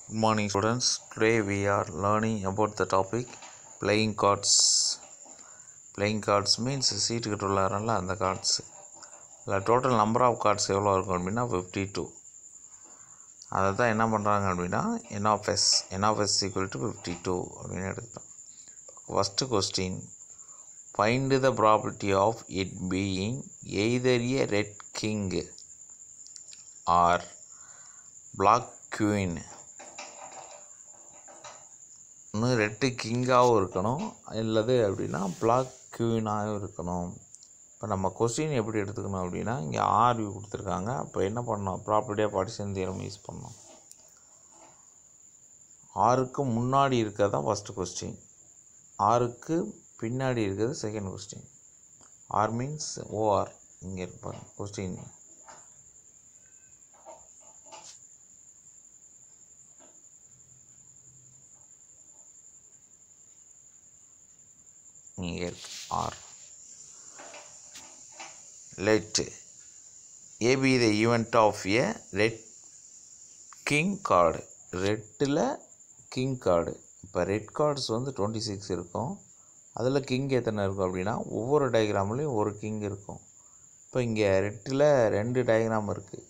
Good morning, students. Today we are learning about the topic playing cards. Playing cards means சீட்டு கட்டு விளையாடுறோம்ல அந்த cards. அதில் total number of cards எவ்வளோ இருக்கும் அப்படின்னா 52. அதை தான் என்ன பண்ணுறாங்க அப்படின்னா n of s equal to 52 அப்படின்னு எடுத்துட்டோம். First question, find the probability of it being either a red king or black queen. இன்னும் ரெட்டு கிங்காகவும் இருக்கணும், இல்லது அப்படின்னா பிளாக் குவீனாகவும் இருக்கணும். இப்போ நம்ம கொஸ்டின் எப்படி எடுத்துக்கணும் அப்படின்னா, இங்கே ஆர்வியூ கொடுத்துருக்காங்க. அப்போ என்ன பண்ணணும், ப்ராப்பர்ட்டியாக பார்ட்டிஷன் தியரம் யூஸ் பண்ணணும். ஆறுக்கு முன்னாடி இருக்கிறது தான் ஃபஸ்ட்டு கொஸ்டின், ஆறுக்கு பின்னாடி இருக்கிறது second question. Or means OR இங்கே இருப்பாங்க கொஸ்டின். இங்கே இருக்கு or. Let A be the event of a red king card. ரெட்டில் கிங் கார்டு. இப்போ ரெட் கார்ட்ஸ் வந்து 26 இருக்கும். அதில் கிங் எத்தனை இருக்கும் அப்படின்னா ஒவ்வொரு டயக்ராம்லேயும் ஒரு கிங் இருக்கும். இப்போ இங்கே ரெட்டில் 2 டயக்ராம் இருக்குது.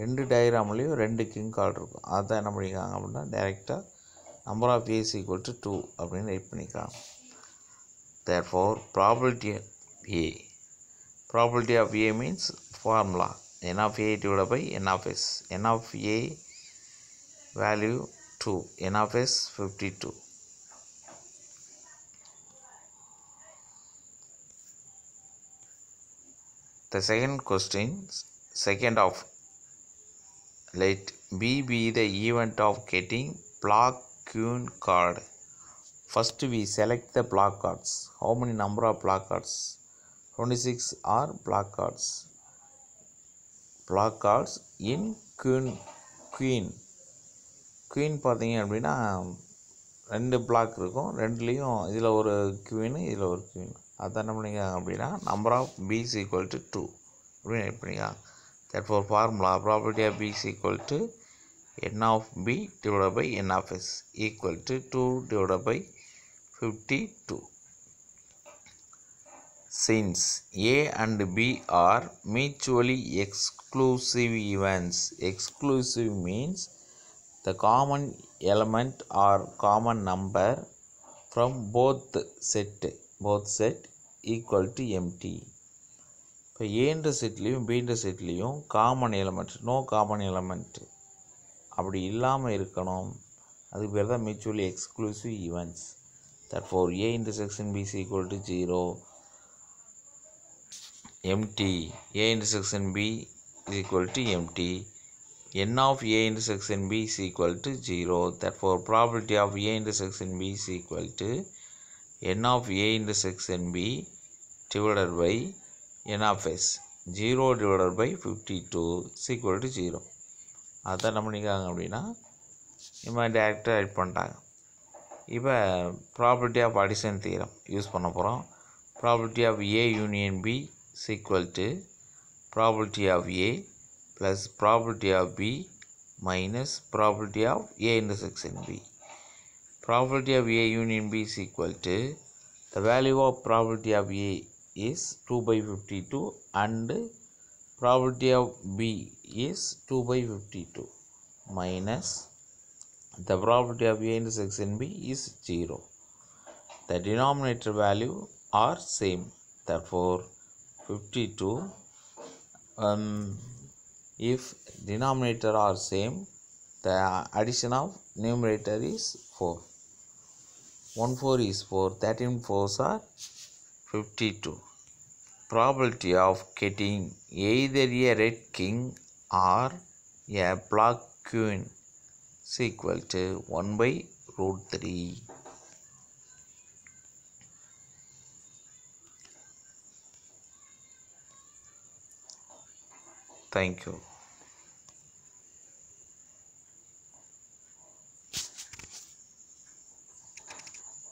2 டயக்ராம்லேயும் 2 கிங் கார்டு இருக்கும். அதான் என்ன பண்ணியிருக்காங்க அப்படின்னா டைரெக்டாக number of A's equal to 2 அப்படின்னு ரைட் பண்ணியிருக்காங்க. Therefore, probability of A means formula n of A divided by n of S. n of A value 2, n of S 52. The second question, second of, let B be the event of getting black queen card. First we select the black cards. How many number of black cards? 26 are black cards. Black cards in queen பார்த்தீங்க அப்படின்னா 2 black இருக்கும். ரெண்டுலேயும் இதில் ஒரு queen இதில் ஒரு queen. அதான் என்ன பண்ணிக்காங்க அப்படின்னா number of B is equal to 2 அப்படின்னு ரைட் பண்ணிக்காங்க. therefore formula probability of B is equal to n of B divided by n of S equal to 2 divided by 52. Since A and B are mutually exclusive events. Exclusive means the common element or common number from both set equal to empty. இப்போ ஏன்ற செட்லேயும் பீன்ற செட்லேயும் common element, no common element அப்படி இல்லாமல் இருக்கணும். அதுக்கு பேர் தான் mutually exclusive events. Therefore A intersection B is equal to 0, empty. A intersection B is equal to empty. n of A intersection B is equal to 0. Therefore probability of A intersection B is equal to n of A intersection B divided by n of S. 0 divided by 52 is equal to 0. அதான் என்ன பண்ணிக்காங்க அப்படின்னா இம்மா டேரெக்டாக add பண்ணிட்டாங்க. இப்போ property of addition theorem use பண்ண போகிறோம். Property of A union B is equal to property of A plus property of B minus property of A intersection B. Property of A union B is equal to the value of property of A is 2 by 52 and property of B is 2 by 52 minus the probability of A intersection B is 0. The denominator value are same. Therefore 52, if denominator are same, the addition of numerator is 4. 1 4 is 4, 13 4s are 52. Probability of getting either a red king or a black queen is equal to 1 by root 3. Thank you.